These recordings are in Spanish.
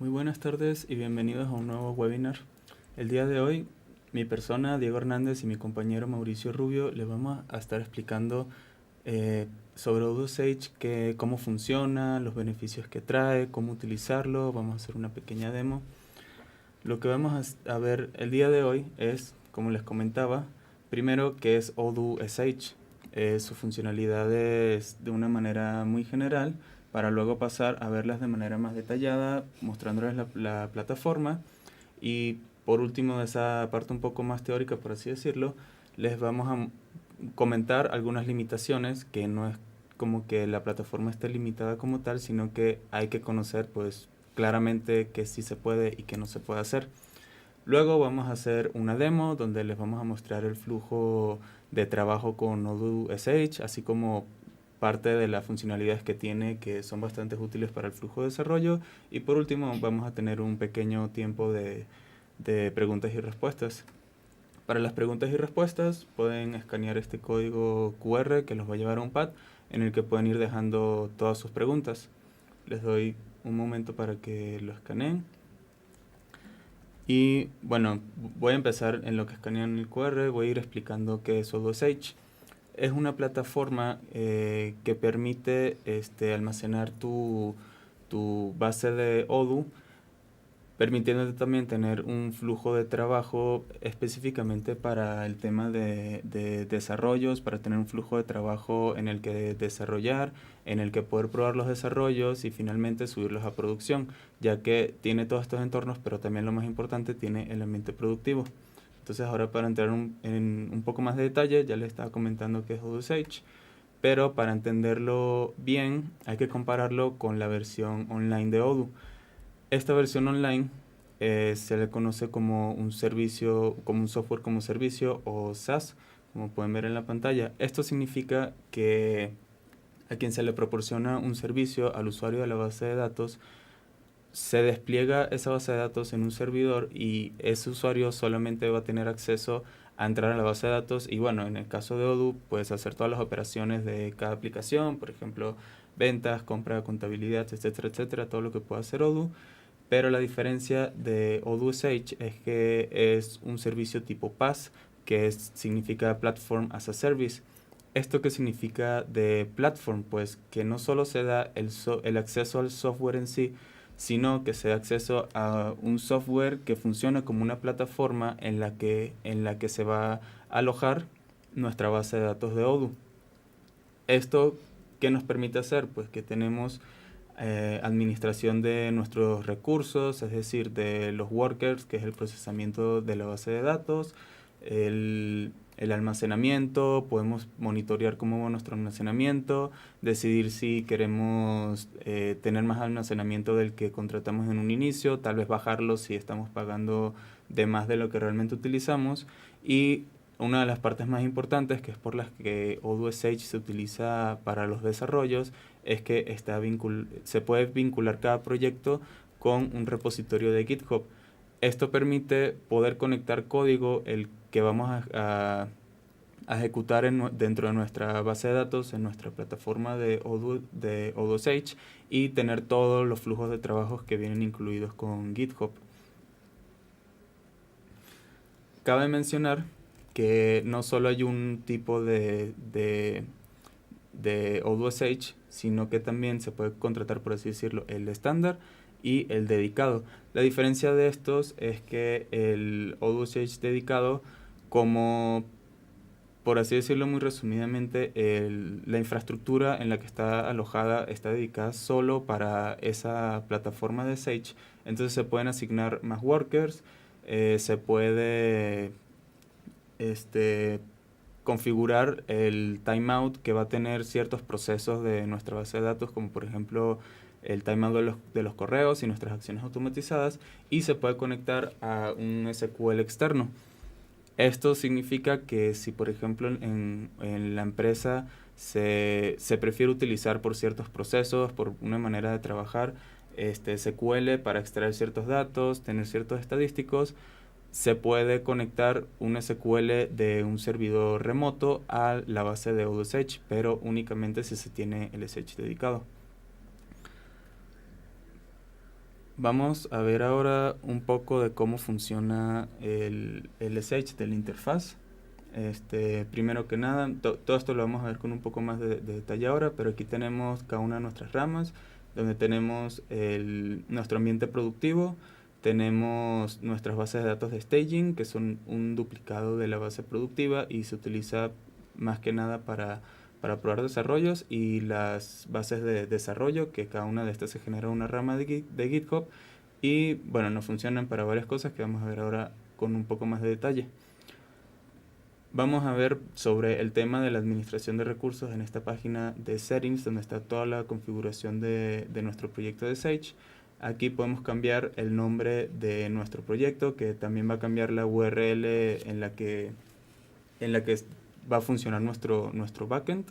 Muy buenas tardes y bienvenidos a un nuevo webinar. El día de hoy, mi persona, Diego Hernández, y mi compañero Mauricio Rubio les vamos a estar explicando sobre Odoo Sage, cómo funciona, los beneficios que trae, cómo utilizarlo. Vamos a hacer una pequeña demo. Lo que vamos a ver el día de hoy es, como les comentaba, primero qué es Odoo Sage, sus funcionalidades de una manera muy general, para luego pasar a verlas de manera más detallada, mostrándoles la plataforma. Y por último, de esa parte un poco más teórica, por así decirlo, les vamos a comentar algunas limitaciones, que no es como que la plataforma esté limitada como tal, sino que hay que conocer pues claramente que sí se puede y que no se puede hacer. Luego vamos a hacer una demo donde les vamos a mostrar el flujo de trabajo con Odoo SH, así como parte de las funcionalidades que tiene, que son bastante útiles para el flujo de desarrollo. Y por último vamos a tener un pequeño tiempo de preguntas y respuestas. Para las preguntas y respuestas pueden escanear este código QR que los va a llevar a un pad en el que pueden ir dejando todas sus preguntas. Les doy un momento para que lo escaneen. Y bueno, voy a empezar en lo que escanean el QR, voy a ir explicando qué es Odoo Sage. Es una plataforma que permite almacenar tu base de Odoo, permitiéndote también tener un flujo de trabajo específicamente para el tema de desarrollos, para tener un flujo de trabajo en el que desarrollar, en el que poder probar los desarrollos y finalmente subirlos a producción, ya que tiene todos estos entornos, pero también lo más importante, tiene el ambiente productivo. Entonces ahora, para entrar en un poco más de detalle, ya les estaba comentando que es Odoo Sage, pero para entenderlo bien hay que compararlo con la versión online de Odoo. Esta versión online se le conoce como un servicio, como un software como servicio, o SaaS, como pueden ver en la pantalla. Esto significa que a quien se le proporciona un servicio, al usuario de la base de datos, se despliega esa base de datos en un servidor y ese usuario solamente va a tener acceso a entrar a la base de datos. Y bueno, en el caso de Odoo, puedes hacer todas las operaciones de cada aplicación, por ejemplo, ventas, compra, contabilidad, etcétera, etcétera, todo lo que pueda hacer Odoo. Pero la diferencia de Odoo Sage es que es un servicio tipo PaaS, que significa Platform as a Service. ¿Esto qué significa de platform? Pues que no solo se da el acceso al software en sí, sino que se da acceso a un software que funciona como una plataforma en la que se va a alojar nuestra base de datos de Odoo. ¿Esto qué nos permite hacer? Pues que tenemos administración de nuestros recursos, es decir, de los workers, que es el procesamiento de la base de datos, el almacenamiento, podemos monitorear cómo va nuestro almacenamiento, decidir si queremos tener más almacenamiento del que contratamos en un inicio, tal vez bajarlo si estamos pagando de más de lo que realmente utilizamos. Y una de las partes más importantes, que es por las que Odoo Sage se utiliza para los desarrollos, es que se puede vincular cada proyecto con un repositorio de GitHub. Esto permite poder conectar código el que vamos a ejecutar dentro de nuestra base de datos, en nuestra plataforma de Odoo Sage, y tener todos los flujos de trabajos que vienen incluidos con GitHub. Cabe mencionar que no solo hay un tipo de Odoo Sage, sino que también se puede contratar, por así decirlo, el estándar y el dedicado. La diferencia de estos es que el Odoo Sage dedicado, como por así decirlo muy resumidamente, la infraestructura en la que está alojada está dedicada solo para esa plataforma de Sage. Entonces se pueden asignar más workers, se puede configurar el timeout que va a tener ciertos procesos de nuestra base de datos, como por ejemplo el timeout de los correos y nuestras acciones automatizadas, y se puede conectar a un SQL externo. Esto significa que si, por ejemplo, en la empresa se prefiere utilizar por ciertos procesos, por una manera de trabajar, SQL para extraer ciertos datos, tener ciertos estadísticos, se puede conectar un SQL de un servidor remoto a la base de Odoo Sage, pero únicamente si se tiene el Sage dedicado. Vamos a ver ahora un poco de cómo funciona el SH de la interfaz. Primero que nada, todo esto lo vamos a ver con un poco más de detalle ahora, pero aquí tenemos cada una de nuestras ramas, donde tenemos nuestro ambiente productivo, tenemos nuestras bases de datos de staging, que son un duplicado de la base productiva y se utiliza más que nada para probar desarrollos, y las bases de desarrollo, que cada una de estas se genera una rama de GitHub, y bueno, nos funcionan para varias cosas que vamos a ver ahora con un poco más de detalle. Vamos a ver sobre el tema de la administración de recursos en esta página de Settings, donde está toda la configuración de nuestro proyecto de Sage. Aquí podemos cambiar el nombre de nuestro proyecto, que también va a cambiar la URL en la que va a funcionar nuestro backend.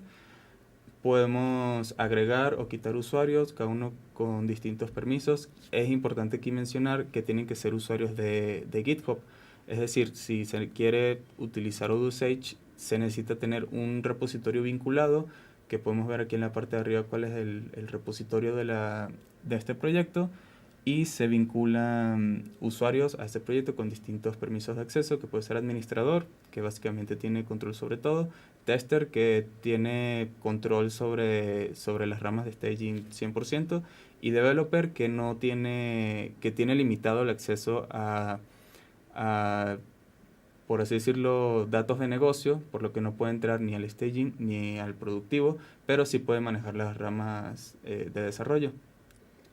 Podemos agregar o quitar usuarios, cada uno con distintos permisos. Es importante aquí mencionar que tienen que ser usuarios de GitHub. Es decir, si se quiere utilizar OduSage, se necesita tener un repositorio vinculado, que podemos ver aquí en la parte de arriba cuál es el repositorio de este proyecto, y se vinculan usuarios a este proyecto con distintos permisos de acceso, que puede ser administrador, que básicamente tiene control sobre todo, tester, que tiene control sobre las ramas de staging 100%, y developer, que tiene limitado el acceso a, por así decirlo, datos de negocio, por lo que no puede entrar ni al staging ni al productivo, pero sí puede manejar las ramas de desarrollo.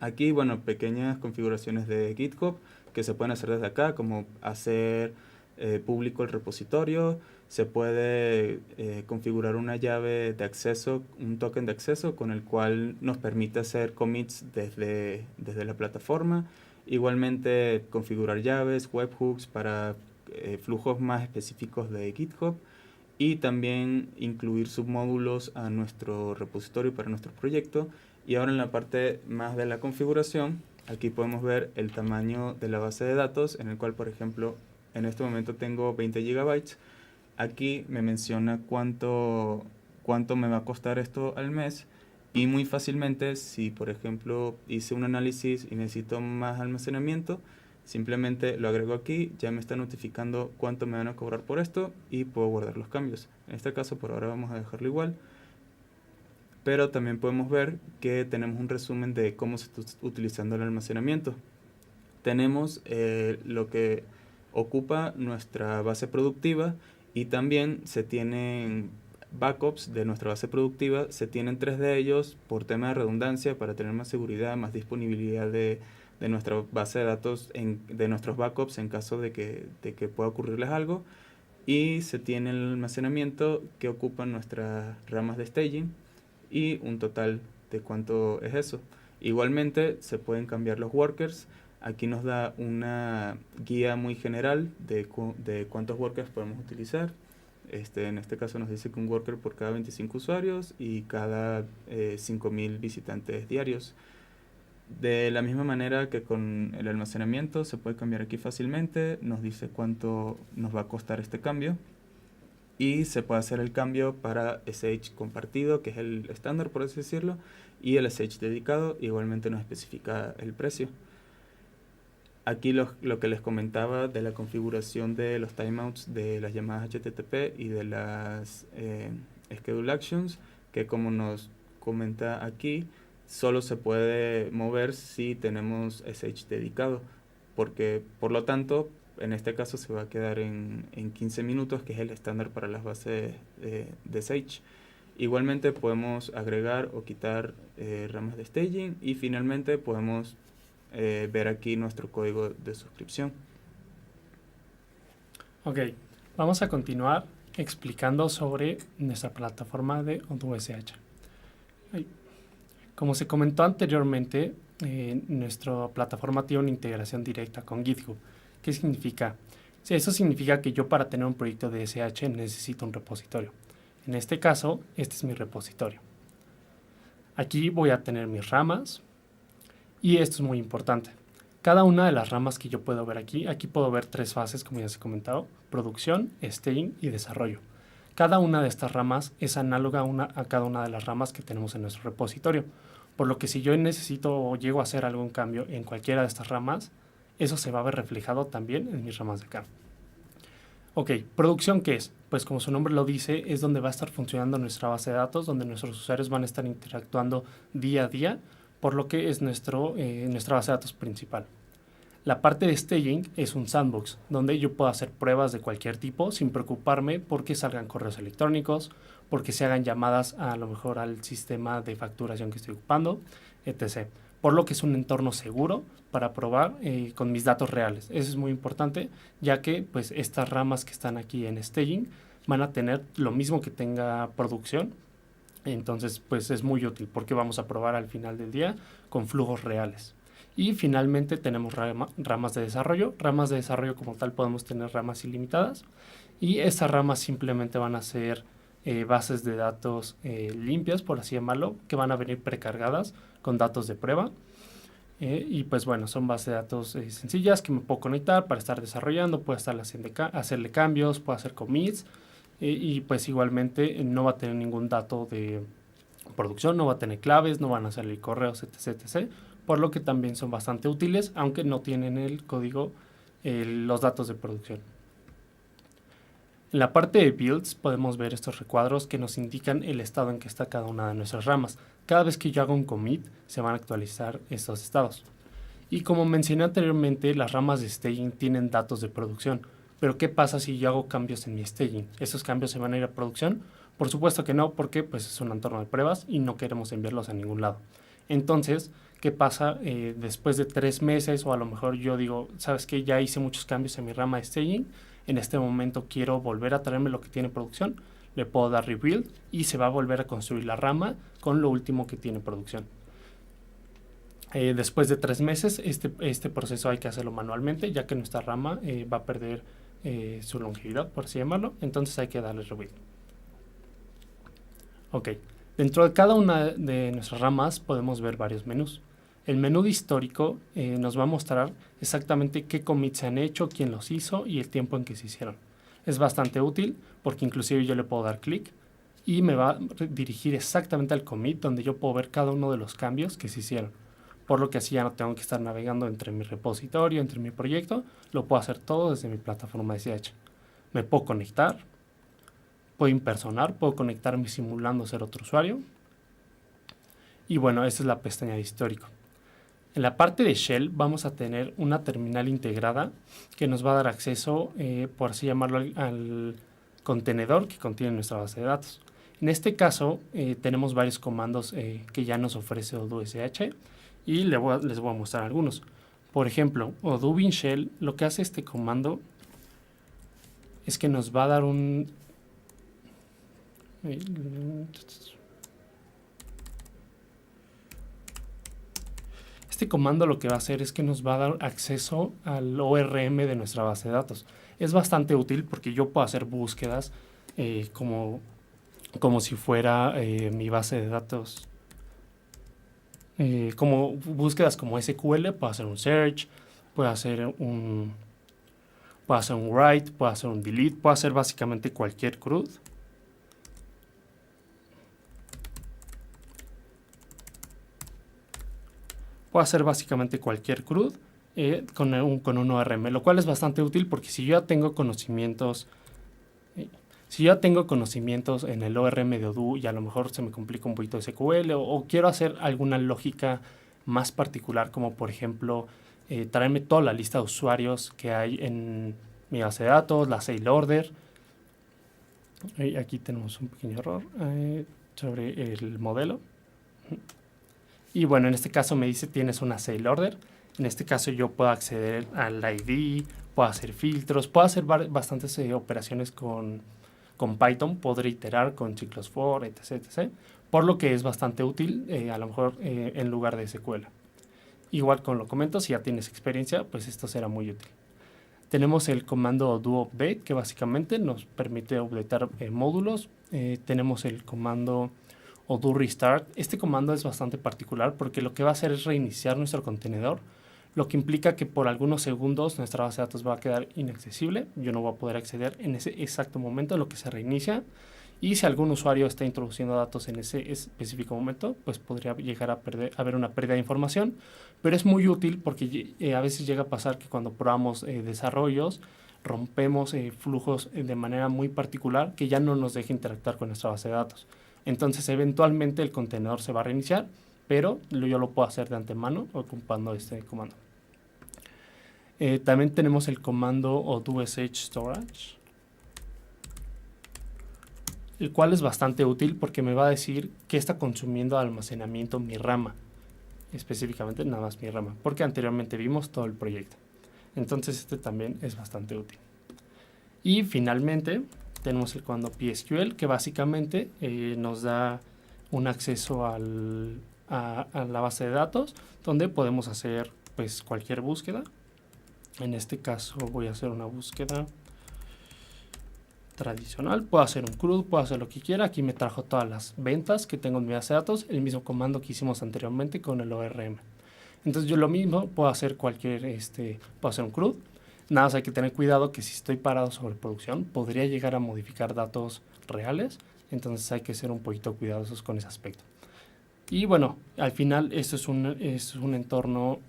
Aquí, bueno, pequeñas configuraciones de GitHub que se pueden hacer desde acá, como hacer público el repositorio. Se puede configurar una llave de acceso, un token de acceso, con el cual nos permite hacer commits desde la plataforma. Igualmente, configurar llaves, webhooks para flujos más específicos de GitHub, y también incluir submódulos a nuestro repositorio para nuestro proyecto. Y ahora en la parte más de la configuración, aquí podemos ver el tamaño de la base de datos, en el cual, por ejemplo, en este momento tengo 20 GB. Aquí me menciona cuánto me va a costar esto al mes, y muy fácilmente, si por ejemplo hice un análisis y necesito más almacenamiento, simplemente lo agrego aquí, ya me está notificando cuánto me van a cobrar por esto, y puedo guardar los cambios. En este caso por ahora vamos a dejarlo igual, pero también podemos ver que tenemos un resumen de cómo se está utilizando el almacenamiento. Tenemos lo que ocupa nuestra base productiva, y también se tienen backups de nuestra base productiva. Se tienen 3 de ellos por tema de redundancia, para tener más seguridad, más disponibilidad de nuestra base de datos, de nuestros backups, en caso de que pueda ocurrirles algo. Y se tiene el almacenamiento que ocupan nuestras ramas de staging, y un total de cuánto es eso. Igualmente se pueden cambiar los workers. Aquí nos da una guía muy general de cuántos workers podemos utilizar. En este caso nos dice que un worker por cada 25 usuarios y cada 5.000 visitantes diarios. De la misma manera que con el almacenamiento, se puede cambiar aquí fácilmente. Nos dice cuánto nos va a costar este cambio, y se puede hacer el cambio para SH compartido, que es el estándar, por así decirlo, y el SH dedicado. Igualmente nos especifica el precio. Aquí lo que les comentaba de la configuración de los timeouts de las llamadas HTTP y de las schedule actions, que como nos comenta aquí, solo se puede mover si tenemos SH dedicado, porque por lo tanto en este caso se va a quedar en 15 minutos, que es el estándar para las bases de Sage. Igualmente podemos agregar o quitar ramas de staging, y finalmente podemos ver aquí nuestro código de suscripción. Ok, vamos a continuar explicando sobre nuestra plataforma de OduSH. Como se comentó anteriormente, nuestra plataforma tiene una integración directa con GitHub. ¿Qué significa? Sí, eso significa que yo, para tener un proyecto de SH, necesito un repositorio. En este caso, este es mi repositorio. Aquí voy a tener mis ramas, y esto es muy importante. Cada una de las ramas que yo puedo ver aquí puedo ver 3 fases, como ya se ha comentado: producción, staging y desarrollo. Cada una de estas ramas es análoga a cada una de las ramas que tenemos en nuestro repositorio. Por lo que si yo necesito o llego a hacer algún cambio en cualquiera de estas ramas, eso se va a ver reflejado también en mis ramas de acá. Ok, ¿producción qué es? Pues como su nombre lo dice, es donde va a estar funcionando nuestra base de datos, donde nuestros usuarios van a estar interactuando día a día, por lo que es nuestra base de datos principal. La parte de staging es un sandbox, donde yo puedo hacer pruebas de cualquier tipo sin preocuparme porque salgan correos electrónicos, porque se hagan llamadas a lo mejor al sistema de facturación que estoy ocupando, etc. Por lo que es un entorno seguro para probar con mis datos reales. Eso es muy importante, ya que pues estas ramas que están aquí en staging van a tener lo mismo que tenga producción. Entonces pues es muy útil porque vamos a probar al final del día con flujos reales. Y finalmente tenemos ramas de desarrollo. Ramas de desarrollo como tal podemos tener ramas ilimitadas. Y estas ramas simplemente van a ser bases de datos limpias, por así llamarlo, que van a venir precargadas con datos de prueba. Y pues bueno, son bases de datos sencillas que me puedo conectar para estar desarrollando, puedo estar hacerle cambios, puedo hacer commits. Y pues igualmente no va a tener ningún dato de producción, no va a tener claves, no van a salir correos, etc, etc. Por lo que también son bastante útiles, aunque no tienen el código, los datos de producción. En la parte de builds podemos ver estos recuadros que nos indican el estado en que está cada una de nuestras ramas. Cada vez que yo hago un commit, se van a actualizar estos estados. Y como mencioné anteriormente, las ramas de staging tienen datos de producción. Pero ¿qué pasa si yo hago cambios en mi staging? ¿Esos cambios se van a ir a producción? Por supuesto que no, porque pues, es un entorno de pruebas y no queremos enviarlos a ningún lado. Entonces, ¿qué pasa después de 3 meses? O a lo mejor yo digo, ¿sabes qué? Ya hice muchos cambios en mi rama de staging. En este momento quiero volver a traerme lo que tiene producción. Le puedo dar rebuild y se va a volver a construir la rama con lo último que tiene producción. Después de 3 meses, este proceso hay que hacerlo manualmente, ya que nuestra rama va a perder su longevidad, por así llamarlo. Entonces hay que darle rebuild. Ok, dentro de cada una de nuestras ramas podemos ver varios menús. El menú de histórico nos va a mostrar exactamente qué commits se han hecho, quién los hizo y el tiempo en que se hicieron. Es bastante útil porque inclusive yo le puedo dar clic y me va a dirigir exactamente al commit donde yo puedo ver cada uno de los cambios que se hicieron. Por lo que así ya no tengo que estar navegando entre mi repositorio, entre mi proyecto, lo puedo hacer todo desde mi plataforma de SH. Me puedo conectar, puedo impersonar, puedo conectarme simulando ser otro usuario. Y bueno, esa es la pestaña de histórico. En la parte de Shell vamos a tener una terminal integrada que nos va a dar acceso, por así llamarlo, al contenedor que contiene nuestra base de datos. En este caso tenemos varios comandos que ya nos ofrece Odoo SH y les voy a mostrar algunos. Por ejemplo, Odoo bin Shell, lo que hace este comando es que nos va a dar un... Este comando lo que va a hacer es que nos va a dar acceso al ORM de nuestra base de datos. Es bastante útil porque yo puedo hacer búsquedas como si fuera mi base de datos. Como búsquedas como SQL, puedo hacer un search, puedo hacer un write, puedo hacer un delete, puedo hacer básicamente cualquier CRUD. Puedo hacer básicamente cualquier CRUD con un ORM, lo cual es bastante útil porque si yo ya tengo conocimientos en el ORM de Odoo y a lo mejor se me complica un poquito SQL o quiero hacer alguna lógica más particular, como por ejemplo traerme toda la lista de usuarios que hay en mi base de datos, la sale order. Aquí tenemos un pequeño error sobre el modelo. Y bueno, en este caso me dice tienes una sale order. En este caso yo puedo acceder al ID, puedo hacer filtros, puedo hacer bastantes operaciones con Python, podré iterar con ciclos for, etc, etc. Por lo que es bastante útil, a lo mejor en lugar de SQL. Igual con lo comento, si ya tienes experiencia, pues esto será muy útil. Tenemos el comando Odoo update, que básicamente nos permite updatear módulos. Tenemos el comando Odoo restart. Este comando es bastante particular porque lo que va a hacer es reiniciar nuestro contenedor, lo que implica que por algunos segundos nuestra base de datos va a quedar inaccesible. Yo no voy a poder acceder en ese exacto momento en lo que se reinicia Y si algún usuario está introduciendo datos en ese específico momento, pues podría llegar a haber una pérdida de información, pero es muy útil porque a veces llega a pasar que cuando probamos desarrollos, rompemos flujos de manera muy particular que ya no nos deja interactuar con nuestra base de datos. Entonces, eventualmente el contenedor se va a reiniciar, pero yo lo puedo hacer de antemano ocupando este comando. También tenemos el comando o2sh storage, el cual es bastante útil porque me va a decir que está consumiendo de almacenamiento mi rama, específicamente nada más mi rama, porque anteriormente vimos todo el proyecto. Entonces este también es bastante útil. Y finalmente tenemos el comando psql, que básicamente nos da un acceso a la base de datos, donde podemos hacer pues cualquier búsqueda. En este caso voy a hacer una búsqueda tradicional, puedo hacer un CRUD, puedo hacer lo que quiera. Aquí me trajo todas las ventas que tengo en mi base de datos, el mismo comando que hicimos anteriormente con el ORM. Entonces yo lo mismo puedo hacer puedo hacer un CRUD. Nada más hay que tener cuidado que si estoy parado sobre producción podría llegar a modificar datos reales, entonces hay que ser un poquito cuidadosos con ese aspecto. Y bueno, al final esto es un entorno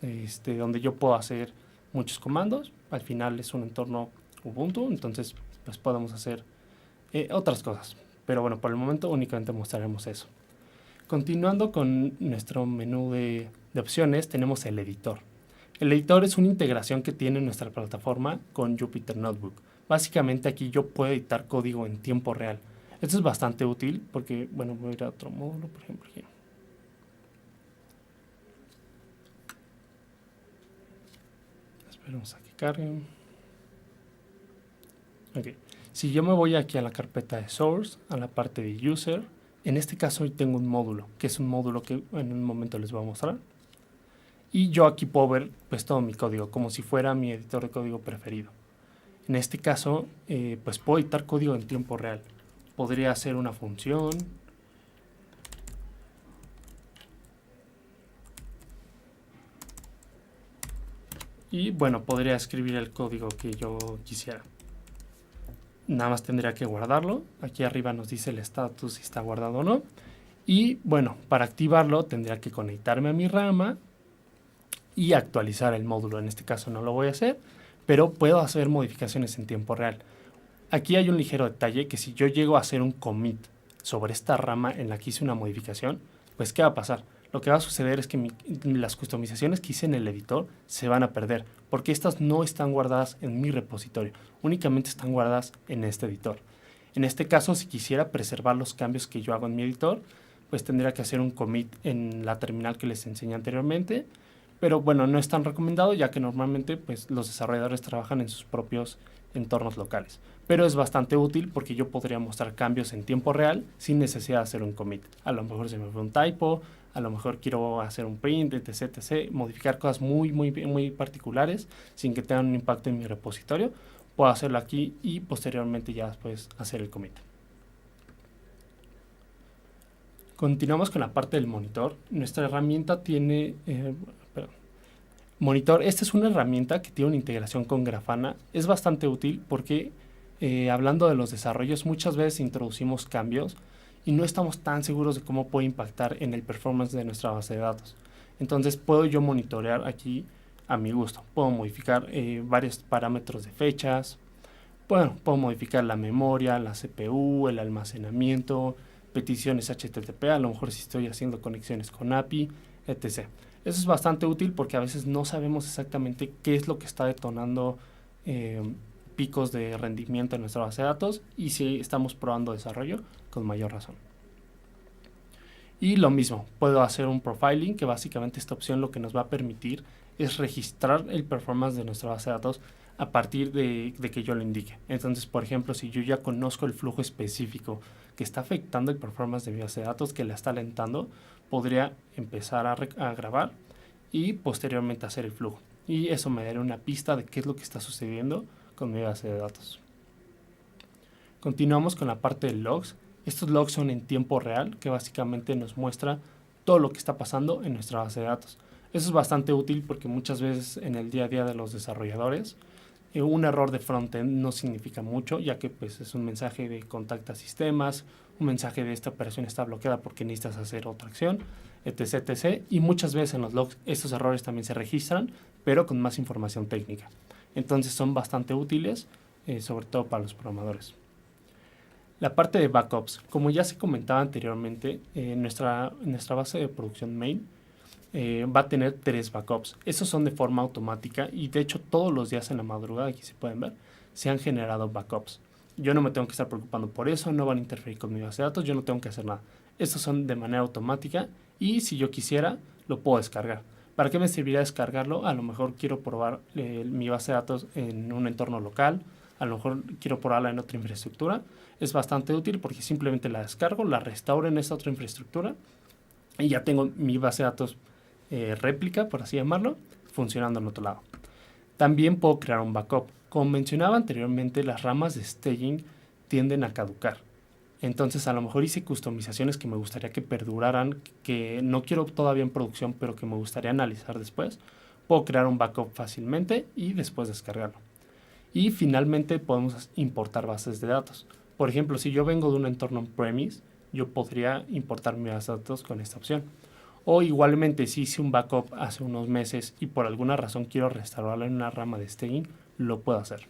donde yo puedo hacer muchos comandos. Al final es un entorno Ubuntu, entonces pues podemos hacer otras cosas. Pero bueno, por el momento únicamente mostraremos eso. Continuando con nuestro menú de opciones, tenemos el editor. El editor es una integración que tiene nuestra plataforma con Jupyter Notebook. Básicamente aquí yo puedo editar código en tiempo real. Esto es bastante útil porque, bueno, voy a ir a otro módulo, por ejemplo aquí. Esperemos a que carguen. Ok. Si yo me voy aquí a la carpeta de Source, a la parte de User, en este caso hoy tengo un módulo, que es un módulo que en un momento les voy a mostrar. Y yo aquí puedo ver pues todo mi código, como si fuera mi editor de código preferido. En este caso, pues puedo editar código en tiempo real. Podría hacer una función. Y bueno, podría escribir el código que yo quisiera. Nada más tendría que guardarlo. Aquí arriba nos dice el estatus si está guardado o no. Y bueno, para activarlo tendría que conectarme a mi rama y actualizar el módulo. En este caso no lo voy a hacer, pero puedo hacer modificaciones en tiempo real. Aquí hay un ligero detalle, que si yo llego a hacer un commit sobre esta rama en la que hice una modificación, pues ¿qué va a pasar? Lo que va a suceder es que las customizaciones que hice en el editor se van a perder, porque estas no están guardadas en mi repositorio, únicamente están guardadas en este editor. En este caso, si quisiera preservar los cambios que yo hago en mi editor, pues tendría que hacer un commit en la terminal que les enseñé anteriormente, pero bueno, no es tan recomendado, ya que normalmente pues, los desarrolladores trabajan en sus propios entornos locales. Pero es bastante útil porque yo podría mostrar cambios en tiempo real sin necesidad de hacer un commit. A lo mejor se me fue un typo, a lo mejor quiero hacer un print, etc, etc, modificar cosas muy particulares sin que tengan un impacto en mi repositorio. Puedo hacerlo aquí y posteriormente ya después hacer el commit. Continuamos con la parte del monitor. Nuestra herramienta tiene... Monitor, esta es una herramienta que tiene una integración con Grafana. Es bastante útil porque hablando de los desarrollos, muchas veces introducimos cambios y no estamos tan seguros de cómo puede impactar en el performance de nuestra base de datos. Entonces puedo yo monitorear aquí a mi gusto. Puedo modificar varios parámetros de fechas. Bueno, puedo modificar la memoria, la CPU, el almacenamiento, peticiones HTTP, a lo mejor si estoy haciendo conexiones con API, etc. Eso es bastante útil porque a veces no sabemos exactamente qué es lo que está detonando picos de rendimiento en nuestra base de datos y si estamos probando desarrollo con mayor razón. Y lo mismo, puedo hacer un profiling, que básicamente esta opción lo que nos va a permitir es registrar el performance de nuestra base de datos a partir de que yo lo indique. Entonces, por ejemplo, si yo ya conozco el flujo específico que está afectando el performance de mi base de datos, que la está alentando, podría empezar a grabar y posteriormente hacer el flujo. Y eso me dará una pista de qué es lo que está sucediendo con mi base de datos. Continuamos con la parte de logs. Estos logs son en tiempo real, que básicamente nos muestra todo lo que está pasando en nuestra base de datos. Eso es bastante útil porque muchas veces en el día a día de los desarrolladores un error de frontend no significa mucho, ya que pues, es un mensaje de contacta sistemas, un mensaje de esta operación está bloqueada porque necesitas hacer otra acción, etc, etc. Y muchas veces en los logs estos errores también se registran, pero con más información técnica. Entonces son bastante útiles, sobre todo para los programadores. La parte de backups, como ya se comentaba anteriormente, nuestra base de producción main va a tener 3 backups. Esos son de forma automática y de hecho todos los días en la madrugada, aquí se pueden ver, se han generado backups. Yo no me tengo que estar preocupando por eso, no van a interferir con mi base de datos, yo no tengo que hacer nada. Estos son de manera automática y si yo quisiera, lo puedo descargar. ¿Para qué me serviría descargarlo? A lo mejor quiero probar mi base de datos en un entorno local, a lo mejor quiero probarla en otra infraestructura. Es bastante útil porque simplemente la descargo, la restauro en esta otra infraestructura y ya tengo mi base de datos réplica, por así llamarlo, funcionando en otro lado. También puedo crear un backup. Como mencionaba anteriormente, las ramas de staging tienden a caducar. Entonces a lo mejor hice customizaciones que me gustaría que perduraran, que no quiero todavía en producción, pero que me gustaría analizar después. Puedo crear un backup fácilmente y después descargarlo. Y finalmente podemos importar bases de datos. Por ejemplo, si yo vengo de un entorno on-premise, yo podría importar mi base de datos con esta opción. O igualmente, si hice un backup hace unos meses y por alguna razón quiero restaurarlo en una rama de staging, lo puedo hacer.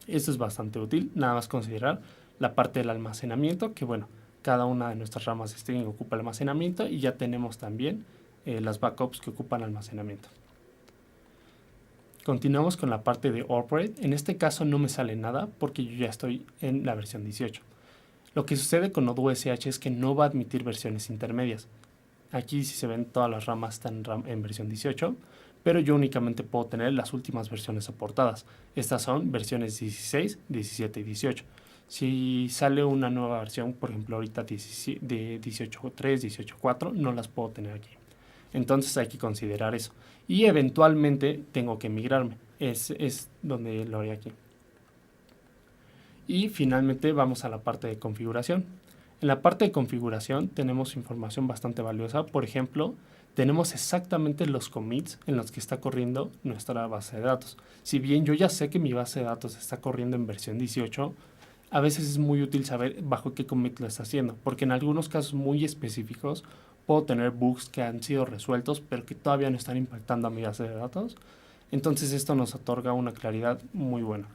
Esto es bastante útil, nada más considerar la parte del almacenamiento, que bueno, cada una de nuestras ramas de staging ocupa almacenamiento y ya tenemos también las backups que ocupan almacenamiento. Continuamos con la parte de operate. En este caso no me sale nada porque yo ya estoy en la versión 18. Lo que sucede con NodeUSH es que no va a admitir versiones intermedias. Aquí si se ven todas las ramas están en versión 18, pero yo únicamente puedo tener las últimas versiones soportadas. Estas son versiones 16, 17 y 18. Si sale una nueva versión, por ejemplo ahorita de 18.3, 18.4, no las puedo tener aquí. Entonces hay que considerar eso. Y eventualmente tengo que migrarme. Es donde lo haré aquí. Y finalmente vamos a la parte de configuración. En la parte de configuración tenemos información bastante valiosa. Por ejemplo, tenemos exactamente los commits en los que está corriendo nuestra base de datos. Si bien yo ya sé que mi base de datos está corriendo en versión 18, a veces es muy útil saber bajo qué commit lo está haciendo, porque en algunos casos muy específicos puedo tener bugs que han sido resueltos, pero que todavía no están impactando a mi base de datos. Entonces esto nos otorga una claridad muy buena.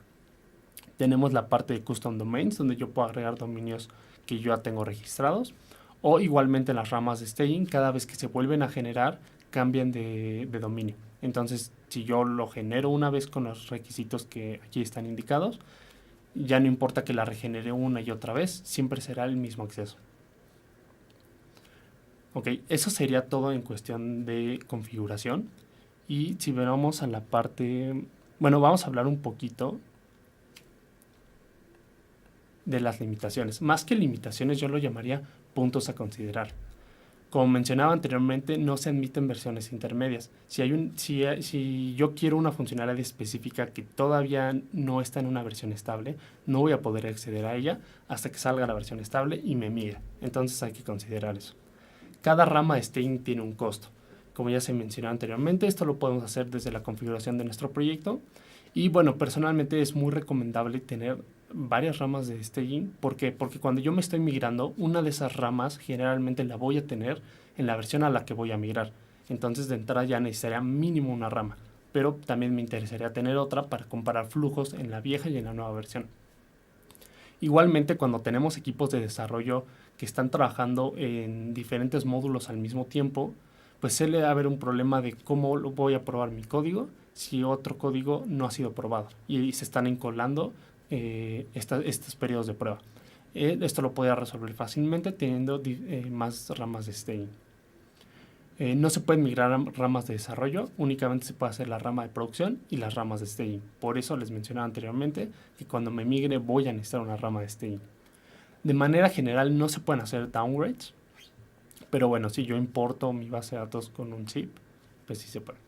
Tenemos la parte de Custom Domains, donde yo puedo agregar dominios que yo ya tengo registrados. O igualmente las ramas de staging, cada vez que se vuelven a generar, cambian de dominio. Entonces, si yo lo genero una vez con los requisitos que aquí están indicados, ya no importa que la regenere una y otra vez, siempre será el mismo acceso. Ok, eso sería todo en cuestión de configuración. Y si vamos a la parte... Bueno, vamos a hablar un poquito de las limitaciones. Más que limitaciones, yo lo llamaría puntos a considerar. Como mencionaba anteriormente, no se admiten versiones intermedias. Si yo quiero una funcionalidad específica que todavía no está en una versión estable, no voy a poder acceder a ella hasta que salga la versión estable y me migre. Entonces hay que considerar eso. Cada rama de staging tiene un costo. Como ya se mencionó anteriormente, esto lo podemos hacer desde la configuración de nuestro proyecto. Y bueno, personalmente es muy recomendable tener varias ramas de staging. ¿Por qué? Porque cuando yo me estoy migrando, una de esas ramas generalmente la voy a tener en la versión a la que voy a migrar. Entonces de entrada ya necesitaría mínimo una rama. Pero también me interesaría tener otra para comparar flujos en la vieja y en la nueva versión. Igualmente, cuando tenemos equipos de desarrollo que están trabajando en diferentes módulos al mismo tiempo, pues suele haber un problema de cómo voy a probar mi código si otro código no ha sido probado y se están encolando estos periodos de prueba. Esto lo podría resolver fácilmente teniendo más ramas de staging. No se pueden migrar a ramas de desarrollo, únicamente se puede hacer la rama de producción y las ramas de staging. Por eso les mencionaba anteriormente que cuando me migre voy a necesitar una rama de staging. De manera general no se pueden hacer downgrades, pero bueno, si yo importo mi base de datos con un zip, pues sí se puede.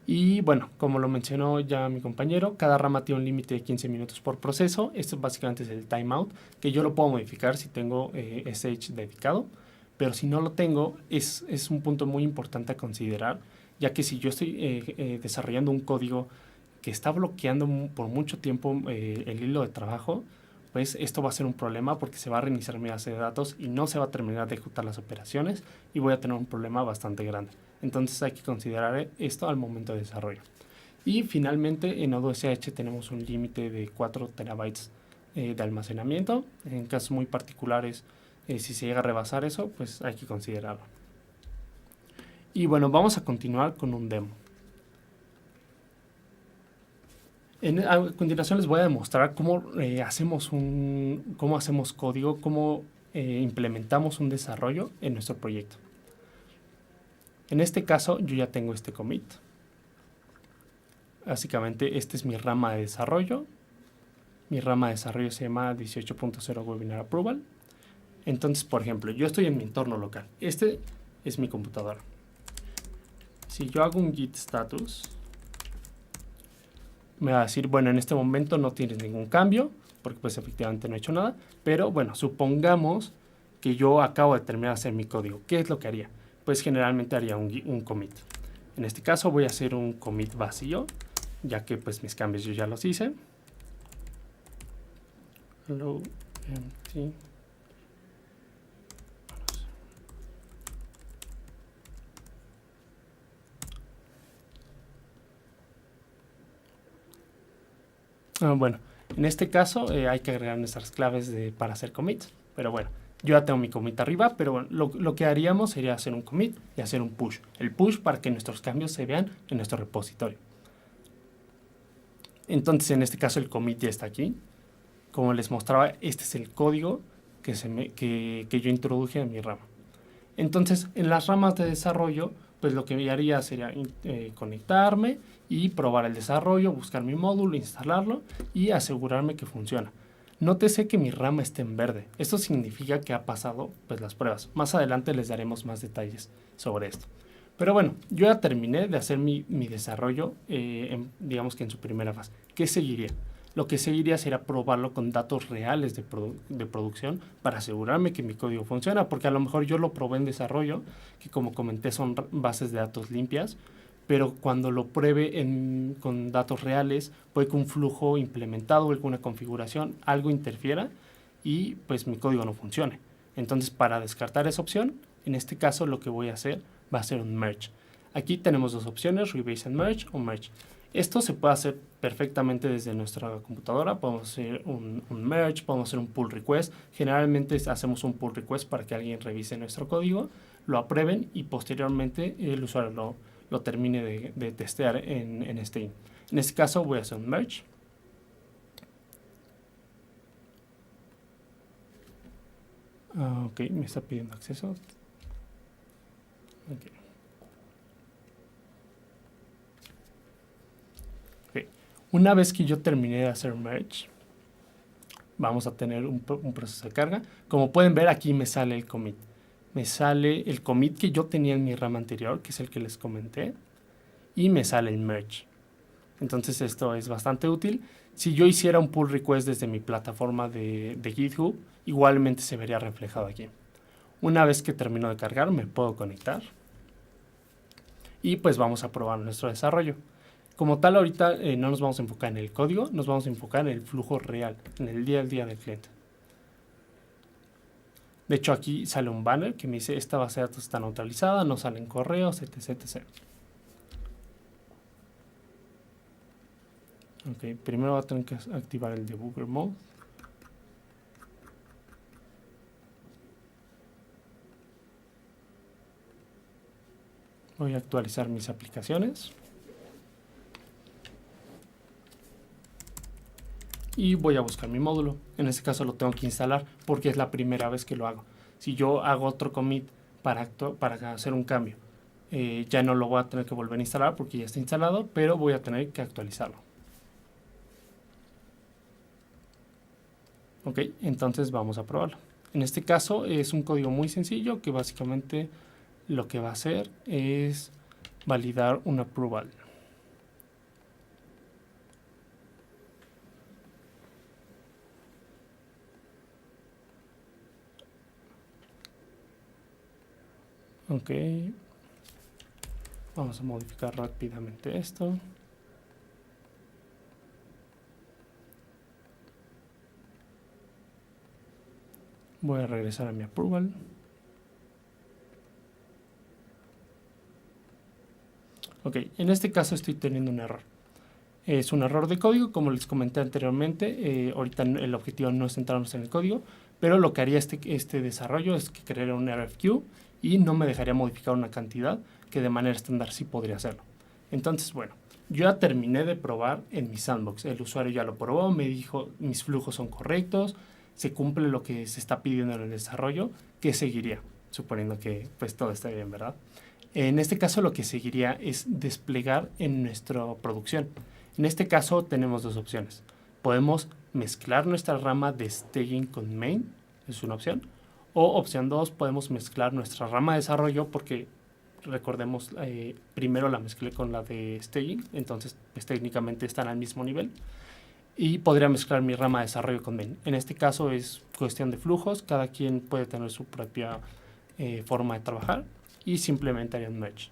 Y bueno, como lo mencionó ya mi compañero, cada rama tiene un límite de 15 minutos por proceso. Esto básicamente es el timeout, que yo lo puedo modificar si tengo SH dedicado. Pero si no lo tengo, es un punto muy importante a considerar, ya que si yo estoy desarrollando un código que está bloqueando por mucho tiempo el hilo de trabajo, pues esto va a ser un problema porque se va a reiniciar mi base de datos y no se va a terminar de ejecutar las operaciones y voy a tener un problema bastante grande. Entonces hay que considerar esto al momento de desarrollo. Y finalmente en Nodo.sh tenemos un límite de 4 terabytes de almacenamiento. En casos muy particulares, si se llega a rebasar eso, pues hay que considerarlo. Y bueno, vamos a continuar con un demo. A continuación les voy a demostrar cómo hacemos código, cómo implementamos un desarrollo en nuestro proyecto. En este caso yo ya tengo este commit. Básicamente esta es mi rama de desarrollo. Mi rama de desarrollo se llama 18.0 Webinar Approval. Entonces, por ejemplo, yo estoy en mi entorno local. Este es mi computadora. Si yo hago un git status, me va a decir, bueno, en este momento no tienes ningún cambio, porque pues efectivamente no he hecho nada, pero bueno, supongamos que yo acabo de terminar de hacer mi código. ¿Qué es lo que haría? Pues generalmente haría un commit. En este caso voy a hacer un commit vacío, ya que pues mis cambios yo ya los hice. Hello, empty. Bueno, en este caso hay que agregar nuestras claves para hacer commits, pero bueno, yo ya tengo mi commit arriba, pero bueno, lo que haríamos sería hacer un commit y hacer un push. El push para que nuestros cambios se vean en nuestro repositorio. Entonces, en este caso el commit ya está aquí. Como les mostraba, este es el código que yo introduje en mi rama. Entonces, en las ramas de desarrollo, pues lo que haría sería conectarme y probar el desarrollo, buscar mi módulo, instalarlo y asegurarme que funciona. Nótese que mi rama está en verde. Esto significa que ha pasado pues, las pruebas. Más adelante les daremos más detalles sobre esto. Pero bueno, yo ya terminé de hacer mi desarrollo, digamos que en su primera fase. ¿Qué seguiría? Lo que seguiría sería probarlo con datos reales de producción para asegurarme que mi código funciona, porque a lo mejor yo lo probé en desarrollo, que como comenté son bases de datos limpias, pero cuando lo pruebe con datos reales, puede que un flujo implementado, alguna configuración, algo interfiera y pues mi código no funcione. Entonces, para descartar esa opción, en este caso lo que voy a hacer va a ser un merge. Aquí tenemos dos opciones, rebase and merge o merge. Esto se puede hacer perfectamente desde nuestra computadora. Podemos hacer un merge, podemos hacer un pull request. Generalmente hacemos un pull request para que alguien revise nuestro código, lo aprueben y posteriormente el usuario lo termine de testear en Steam. En este caso voy a hacer un merge. Ok, me está pidiendo acceso. Okay. Una vez que yo terminé de hacer merge, vamos a tener un proceso de carga. Como pueden ver, aquí me sale el commit. Me sale el commit que yo tenía en mi rama anterior, que es el que les comenté, y me sale el merge. Entonces esto es bastante útil. Si yo hiciera un pull request desde mi plataforma de GitHub, igualmente se vería reflejado aquí. Una vez que termino de cargar, me puedo conectar. Y pues vamos a probar nuestro desarrollo. Como tal, ahorita no nos vamos a enfocar en el código, nos vamos a enfocar en el flujo real, en el día a día del cliente. De hecho, aquí sale un banner que me dice esta base de datos está neutralizada, no salen correos, etc, etc. Ok, primero voy a tener que activar el debugger mode. Voy a actualizar mis aplicaciones. Y voy a buscar mi módulo. En este caso lo tengo que instalar porque es la primera vez que lo hago. Si yo hago otro commit para hacer un cambio, ya no lo voy a tener que volver a instalar porque ya está instalado, pero voy a tener que actualizarlo. Ok, entonces vamos a probarlo. En este caso es un código muy sencillo que básicamente lo que va a hacer es validar un approval. Ok, vamos a modificar rápidamente esto. Voy a regresar a mi approval. Ok, en este caso estoy teniendo un error. Es un error de código, como les comenté anteriormente. Ahorita el objetivo no es centrarnos en el código, pero lo que haría este desarrollo es que crearía un RFQ y no me dejaría modificar una cantidad que de manera estándar sí podría hacerlo. Entonces, bueno, yo ya terminé de probar en mi sandbox. El usuario ya lo probó, me dijo mis flujos son correctos, se cumple lo que se está pidiendo en el desarrollo. ¿Qué seguiría? Suponiendo que pues todo está bien, ¿verdad? En este caso lo que seguiría es desplegar en nuestra producción. En este caso tenemos dos opciones. Podemos mezclar nuestra rama de staging con main, es una opción. O opción 2, podemos mezclar nuestra rama de desarrollo porque recordemos, primero la mezclé con la de staging, entonces pues, técnicamente están al mismo nivel. Y podría mezclar mi rama de desarrollo con main. En este caso es cuestión de flujos, cada quien puede tener su propia forma de trabajar y simplemente haría un merge.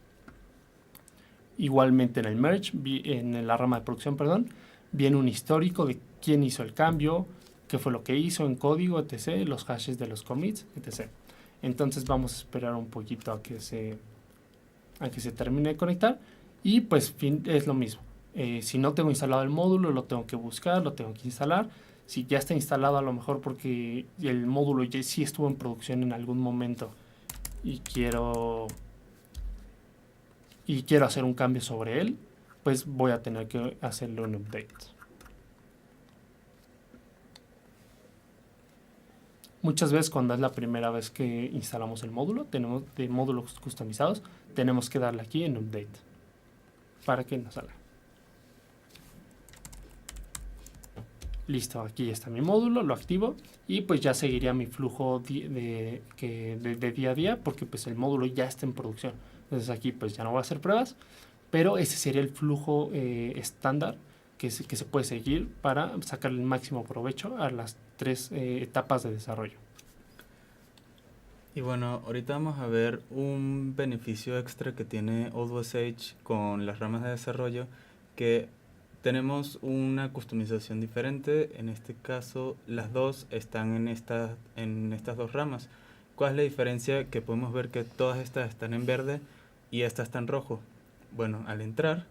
Igualmente en el merge, en la rama de producción, perdón, viene un histórico de quién hizo el cambio, qué fue lo que hizo en código, etc., los hashes de los commits, etc. Entonces vamos a esperar un poquito a que se termine de conectar y pues es lo mismo. Si no tengo instalado el módulo, lo tengo que buscar, lo tengo que instalar. Si ya está instalado, a lo mejor porque el módulo ya sí estuvo en producción en algún momento y quiero hacer un cambio sobre él, pues voy a tener que hacerle un update. Muchas veces cuando es la primera vez que instalamos el módulo, tenemos de módulos customizados, tenemos que darle aquí en update para que nos salga. Listo, aquí está mi módulo, lo activo y pues ya seguiría mi flujo de día a día porque pues el módulo ya está en producción. Entonces aquí pues ya no voy a hacer pruebas, pero ese sería el flujo estándar que se puede seguir para sacar el máximo provecho a las tres etapas de desarrollo. Y bueno, ahorita vamos a ver un beneficio extra que tiene OdosH con las ramas de desarrollo, que tenemos una customización diferente. En este caso, las dos están en estas dos ramas. ¿Cuál es la diferencia? Que podemos ver que todas estas están en verde y esta está en rojo. Bueno, al entrar,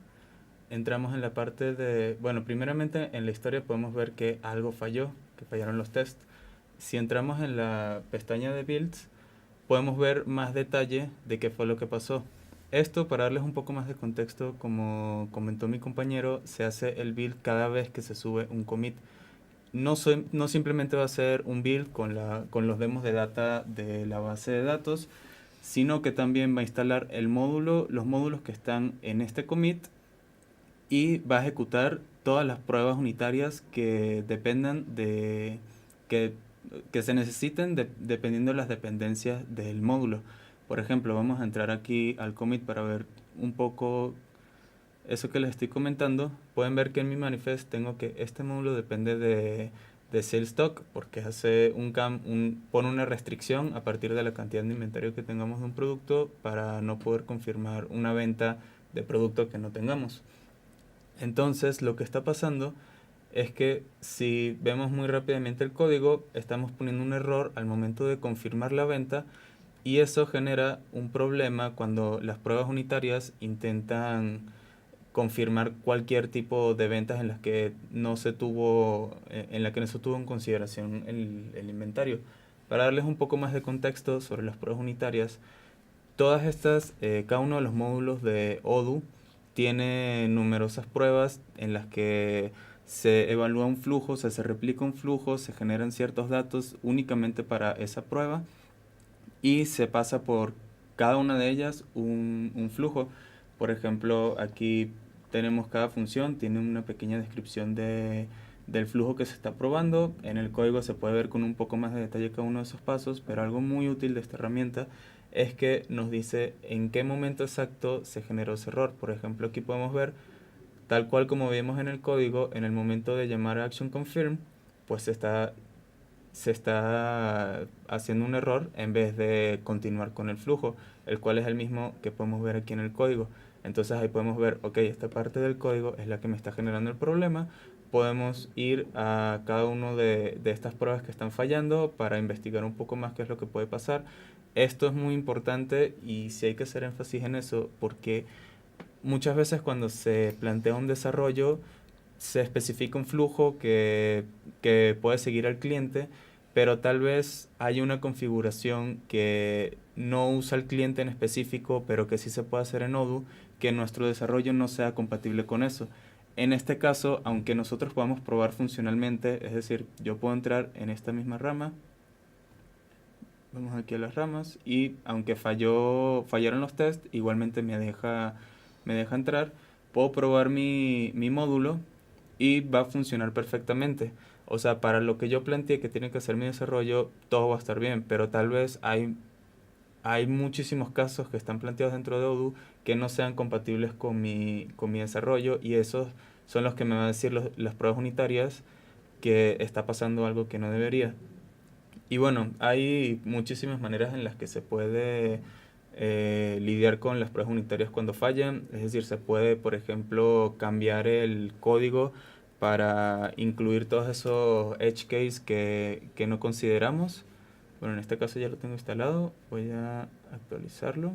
entramos en la parte de... Bueno, primeramente en la historia podemos ver que algo falló, que fallaron los tests. Si entramos en la pestaña de builds, podemos ver más detalle de qué fue lo que pasó. Esto, para darles un poco más de contexto, como comentó mi compañero, se hace el build cada vez que se sube un commit. No simplemente va a ser un build con los demos de data de la base de datos, sino que también va a instalar los módulos que están en este commit y va a ejecutar todas las pruebas unitarias que dependan que se necesiten dependiendo de las dependencias del módulo. Por ejemplo, vamos a entrar aquí al commit para ver un poco eso que les estoy comentando. Pueden ver que en mi manifest tengo que este módulo depende de sales stock porque pone una restricción a partir de la cantidad de inventario que tengamos de un producto para no poder confirmar una venta de producto que no tengamos. Entonces, lo que está pasando es que si vemos muy rápidamente el código, estamos poniendo un error al momento de confirmar la venta y eso genera un problema cuando las pruebas unitarias intentan confirmar cualquier tipo de ventas en las que no se tuvo en consideración el inventario. Para darles un poco más de contexto sobre las pruebas unitarias, cada uno de los módulos de Odoo tiene numerosas pruebas en las que se evalúa un flujo, se replica un flujo, se generan ciertos datos únicamente para esa prueba y se pasa por cada una de ellas un flujo. Por ejemplo, aquí tenemos cada función, tiene una pequeña descripción del flujo que se está probando. En el código se puede ver con un poco más de detalle cada uno de esos pasos, pero algo muy útil de esta herramienta es que nos dice en qué momento exacto se generó ese error. Por ejemplo, aquí podemos ver, tal cual como vimos en el código, en el momento de llamar a action confirm, pues se está haciendo un error en vez de continuar con el flujo, el cual es el mismo que podemos ver aquí en el código. Entonces ahí podemos ver, ok, esta parte del código es la que me está generando el problema podemos ir a cada uno de estas pruebas que están fallando para investigar un poco más qué es lo que puede pasar. Esto es muy importante y sí hay que hacer énfasis en eso porque muchas veces cuando se plantea un desarrollo se especifica un flujo que puede seguir al cliente, pero tal vez hay una configuración que no usa el cliente en específico, pero que sí se puede hacer en Odoo, que nuestro desarrollo no sea compatible con eso. En este caso, aunque nosotros podamos probar funcionalmente, es decir, yo puedo entrar en esta misma rama, vamos aquí a las ramas, y aunque fallaron los tests, igualmente me deja entrar, puedo probar mi módulo y va a funcionar perfectamente. O sea, para lo que yo planteé que tiene que hacer mi desarrollo, todo va a estar bien, pero tal vez hay muchísimos casos que están planteados dentro de Odoo que no sean compatibles con mi desarrollo y esos son los que me van a decir las pruebas unitarias que está pasando algo que no debería. Y bueno, hay muchísimas maneras en las que se puede lidiar con las pruebas unitarias cuando fallan. Es decir, se puede, por ejemplo, cambiar el código para incluir todos esos edge cases que no consideramos. Bueno, en este caso ya lo tengo instalado. Voy a actualizarlo.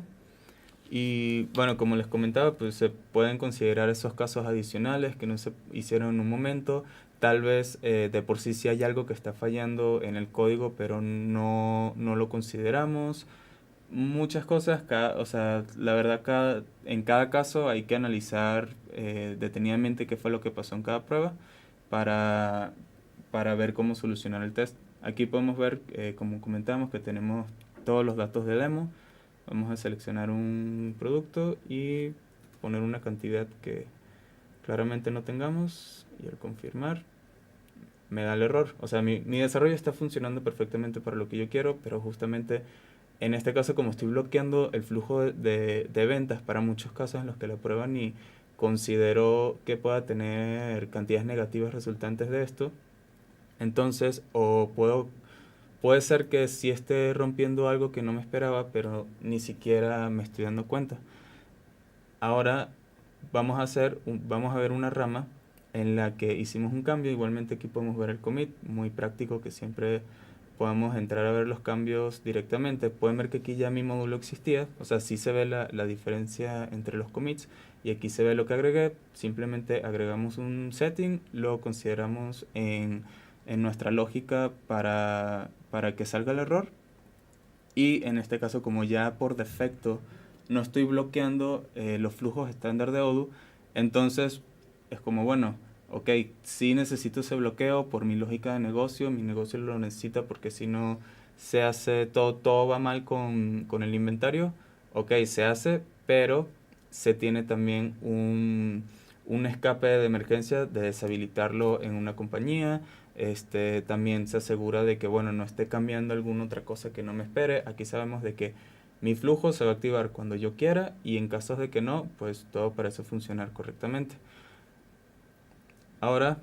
Y bueno, como les comentaba, pues se pueden considerar esos casos adicionales que no se hicieron en un momento. Tal vez de por sí hay algo que está fallando en el código, pero no lo consideramos. Muchas cosas, o sea, la verdad en cada caso hay que analizar detenidamente qué fue lo que pasó en cada prueba para, para ver cómo solucionar el test. Aquí podemos ver, como comentamos, que tenemos todos los datos de demo. Vamos a seleccionar un producto y poner una cantidad que claramente no tengamos y al confirmar me da el error. O sea, mi desarrollo está funcionando perfectamente para lo que yo quiero, pero justamente en este caso como estoy bloqueando el flujo de ventas para muchos casos en los que la prueba ni considero que pueda tener cantidades negativas resultantes de esto, entonces puede ser que sí esté rompiendo algo que no me esperaba, pero ni siquiera me estoy dando cuenta. Ahora vamos a ver una rama en la que hicimos un cambio. Igualmente aquí podemos ver el commit, muy práctico que siempre podemos entrar a ver los cambios directamente. Pueden ver que aquí ya mi módulo existía, o sea, sí se ve la diferencia entre los commits y aquí se ve lo que agregué. Simplemente agregamos un setting, lo consideramos en nuestra lógica para que salga el error y en este caso como ya por defecto no estoy bloqueando los flujos estándar de Odoo, entonces es como bueno, ok, sí necesito ese bloqueo por mi lógica de negocio, mi negocio lo necesita porque si no se hace, todo va mal con el inventario, ok, se hace, pero se tiene también un escape de emergencia de deshabilitarlo en una compañía. También se asegura de que bueno no esté cambiando alguna otra cosa que no me espere. Aquí sabemos de que mi flujo se va a activar cuando yo quiera y en casos de que no, pues todo parece funcionar correctamente. Ahora,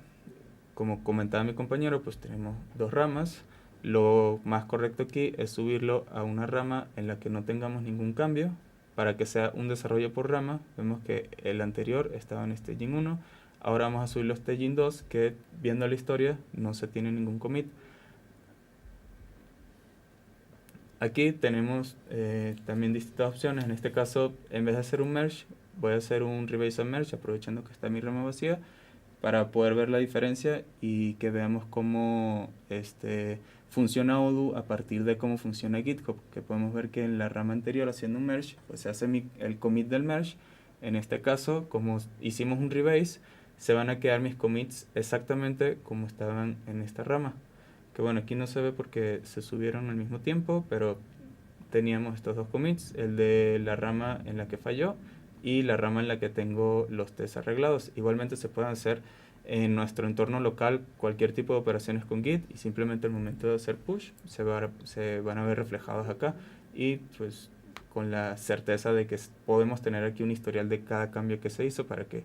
como comentaba mi compañero, pues tenemos dos ramas. Lo más correcto aquí es subirlo a una rama en la que no tengamos ningún cambio para que sea un desarrollo por rama. Vemos que el anterior estaba en staging 1. Ahora vamos a subirlo a staging 2, que viendo la historia no se tiene ningún commit. Aquí tenemos también distintas opciones. En este caso, en vez de hacer un merge, voy a hacer un rebase and merge, aprovechando que está mi rama vacía, para poder ver la diferencia y que veamos cómo funciona Odoo a partir de cómo funciona GitHub. Que podemos ver que en la rama anterior, haciendo un merge, pues se hace el commit del merge. En este caso, como hicimos un rebase, se van a quedar mis commits exactamente como estaban en esta rama. Que bueno, aquí no se ve porque se subieron al mismo tiempo, pero teníamos estos dos commits, el de la rama en la que falló y la rama en la que tengo los tests arreglados. Igualmente se pueden hacer en nuestro entorno local cualquier tipo de operaciones con Git y simplemente al momento de hacer push se van a ver reflejados acá y pues con la certeza de que podemos tener aquí un historial de cada cambio que se hizo para que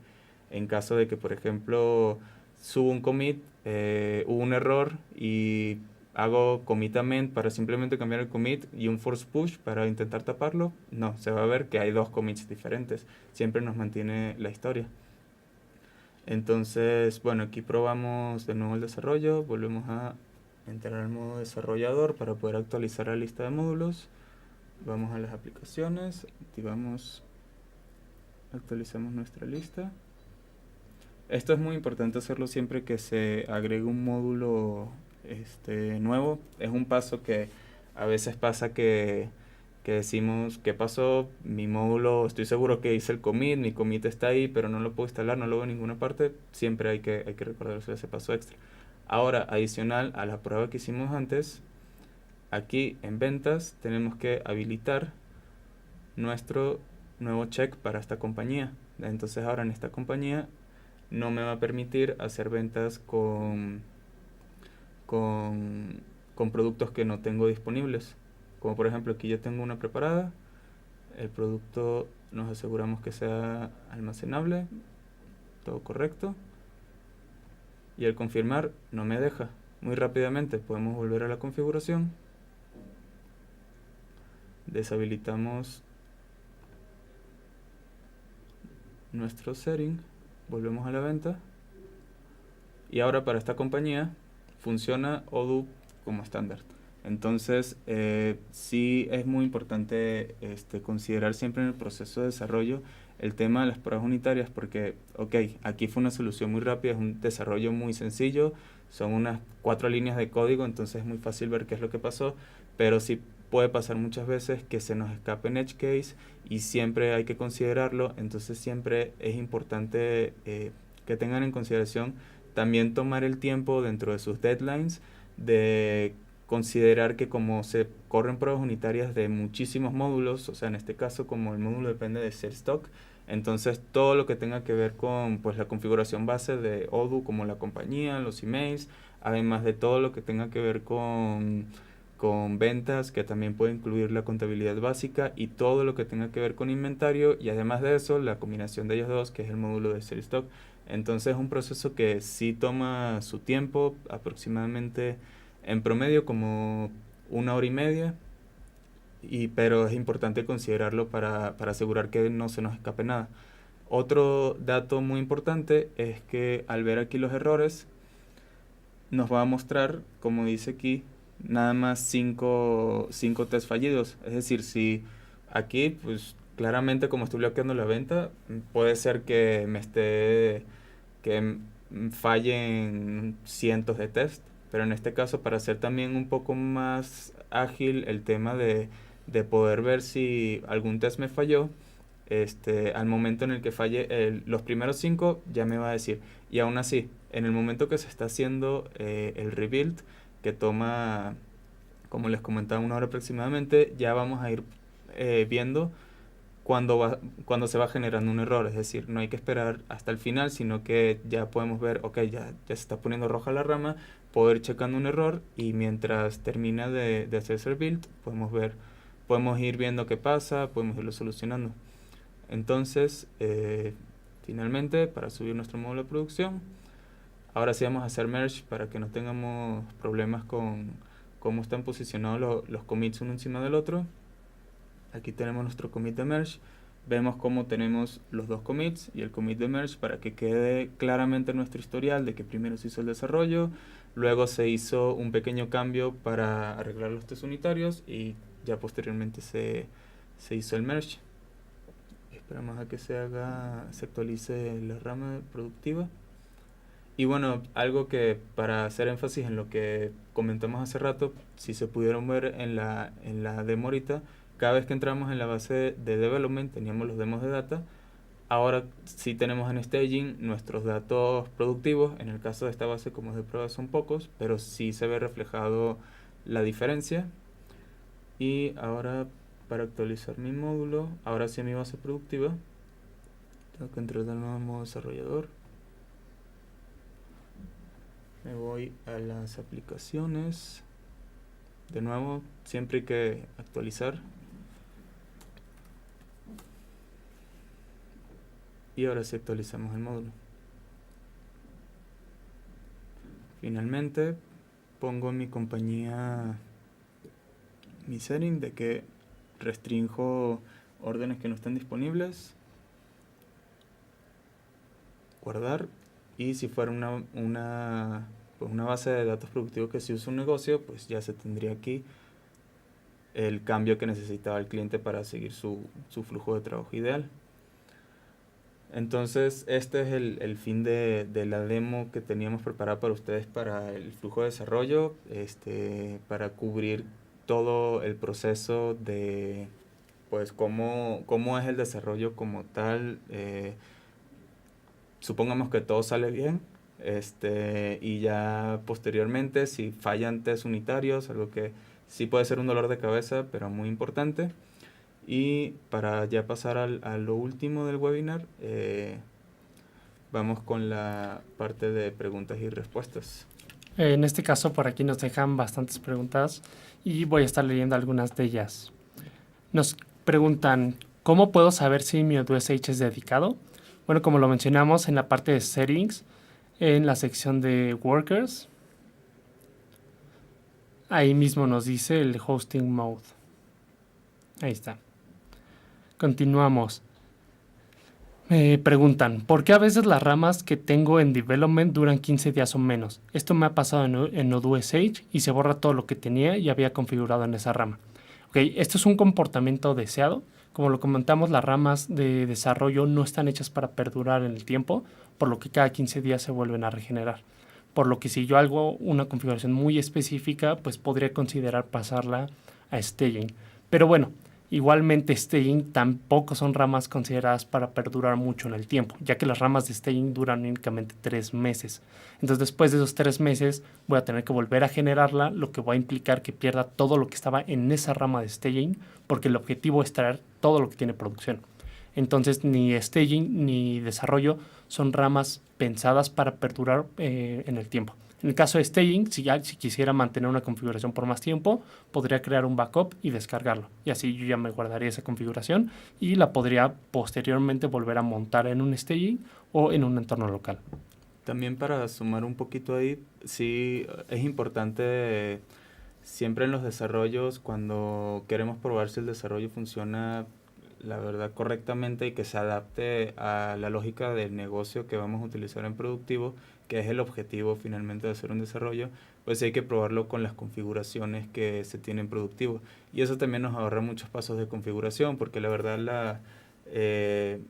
en caso de que por ejemplo subo un commit, hubo un error y hago commit amend para simplemente cambiar el commit y un force push para intentar taparlo, no, se va a ver que hay dos commits diferentes. Siempre nos mantiene la historia. Entonces, bueno, aquí probamos de nuevo el desarrollo, volvemos a entrar al modo desarrollador para poder actualizar la lista de módulos. Vamos a las aplicaciones, actualizamos nuestra lista. Esto es muy importante hacerlo siempre que se agregue un módulo nuevo. Es un paso que a veces pasa que decimos, ¿qué pasó? Mi módulo, estoy seguro que hice el commit, mi commit está ahí, pero no lo puedo instalar, no lo veo en ninguna parte. Siempre hay que recordarse ese paso extra. Ahora, adicional a la prueba que hicimos antes, aquí en ventas tenemos que habilitar nuestro nuevo check para esta compañía. Entonces ahora en esta compañía no me va a permitir hacer ventas con productos que no tengo disponibles. Como por ejemplo aquí yo tengo una preparada, el producto nos aseguramos que sea almacenable, todo correcto, y al confirmar no me deja. Muy rápidamente podemos volver a la configuración, deshabilitamos nuestro setting, volvemos a la venta, y ahora para esta compañía funciona Odoo como estándar. Entonces, sí es muy importante considerar siempre en el proceso de desarrollo el tema de las pruebas unitarias porque, ok, aquí fue una solución muy rápida, es un desarrollo muy sencillo, son unas 4 líneas de código, entonces es muy fácil ver qué es lo que pasó, pero sí puede pasar muchas veces que se nos escape en edge case y siempre hay que considerarlo, entonces siempre es importante que tengan en consideración también tomar el tiempo dentro de sus deadlines de considerar que como se corren pruebas unitarias de muchísimos módulos, o sea, en este caso como el módulo depende de ser stock, entonces todo lo que tenga que ver con pues la configuración base de Odoo como la compañía, los emails, además de todo lo que tenga que ver con ventas, que también puede incluir la contabilidad básica y todo lo que tenga que ver con inventario y además de eso la combinación de ellos dos que es el módulo de Sales Stock. Entonces es un proceso que sí toma su tiempo, aproximadamente en promedio como 1 hora y media, pero es importante considerarlo para asegurar que no se nos escape nada. Otro dato muy importante es que al ver aquí los errores nos va a mostrar, como dice aquí, nada más 5 test fallidos. Es decir, si aquí, pues claramente como estoy bloqueando la venta, puede ser que fallen cientos de test. Pero en este caso, para hacer también un poco más ágil el tema de poder ver si algún test me falló, al momento en el que falle los primeros 5 ya me va a decir. Y aún así, en el momento que se está haciendo el rebuild, que toma, como les comentaba, 1 hora aproximadamente, ya vamos a ir viendo cuando se va generando un error. Es decir, no hay que esperar hasta el final, sino que ya podemos ver, ok, ya se está poniendo roja la rama, puedo ir checando un error y mientras termina de hacerse el build, podemos ir viendo qué pasa, podemos irlo solucionando. Entonces, finalmente, para subir nuestro módulo de producción, ahora sí vamos a hacer merge para que no tengamos problemas con cómo están posicionados los commits uno encima del otro. Aquí tenemos nuestro commit de merge. Vemos cómo tenemos los dos commits y el commit de merge para que quede claramente nuestro historial de que primero se hizo el desarrollo, luego se hizo un pequeño cambio para arreglar los test unitarios y ya posteriormente se hizo el merge. Esperamos a que se actualice la rama productiva. Y bueno, algo que para hacer énfasis en lo que comentamos hace rato, si se pudieron ver en la demo ahorita, cada vez que entramos en la base de development teníamos los demos de data. Ahora sí tenemos en staging nuestros datos productivos. En el caso de esta base, como es de prueba, son pocos, pero sí se ve reflejado la diferencia. Y ahora para actualizar mi módulo, ahora sí mi base productiva, tengo que entrar de nuevo en modo desarrollador. Me voy a las aplicaciones. De nuevo, siempre hay que actualizar. Y ahora sí actualizamos el módulo. Finalmente, pongo en mi compañía mi setting de que restringo órdenes que no estén disponibles. Guardar. y si fuera pues una base de datos productivos que se usa un negocio, pues ya se tendría aquí el cambio que necesitaba el cliente para seguir su flujo de trabajo ideal. Entonces, este es el fin de la demo que teníamos preparada para ustedes para el flujo de desarrollo, para cubrir todo el proceso de, pues, cómo es el desarrollo como tal. Supongamos que todo sale bien, y ya posteriormente, si fallan test unitarios, algo que sí puede ser un dolor de cabeza, pero muy importante. Y para ya pasar a lo último del webinar, vamos con la parte de preguntas y respuestas. En este caso, por aquí nos dejan bastantes preguntas y voy a estar leyendo algunas de ellas. Nos preguntan, ¿cómo puedo saber si mi Odoo SH es dedicado? Bueno, como lo mencionamos en la parte de Settings, en la sección de Workers, ahí mismo nos dice el Hosting Mode. Ahí está. Continuamos. Me preguntan, ¿por qué a veces las ramas que tengo en Development duran 15 días o menos? Esto me ha pasado en Odoo SH y se borra todo lo que tenía y había configurado en esa rama. Esto es un comportamiento deseado. Como lo comentamos, las ramas de desarrollo no están hechas para perdurar en el tiempo, por lo que cada 15 días se vuelven a regenerar. Por lo que si yo hago una configuración muy específica, pues podría considerar pasarla a staging. Pero bueno, igualmente staging tampoco son ramas consideradas para perdurar mucho en el tiempo, ya que las ramas de staging duran únicamente 3 meses. Entonces después de esos 3 meses voy a tener que volver a generarla, lo que va a implicar que pierda todo lo que estaba en esa rama de staging, porque el objetivo es traer todo lo que tiene producción. Entonces ni staging ni desarrollo son ramas pensadas para perdurar en el tiempo. En el caso de staging, si quisiera mantener una configuración por más tiempo, podría crear un backup y descargarlo. Y así yo ya me guardaría esa configuración y la podría posteriormente volver a montar en un staging o en un entorno local. También para sumar un poquito ahí, sí es importante siempre en los desarrollos, cuando queremos probar si el desarrollo funciona, la verdad, correctamente y que se adapte a la lógica del negocio que vamos a utilizar en productivo, que es el objetivo finalmente de hacer un desarrollo, pues hay que probarlo con las configuraciones que se tienen en productivo. Y eso también nos ahorra muchos pasos de configuración, porque la verdad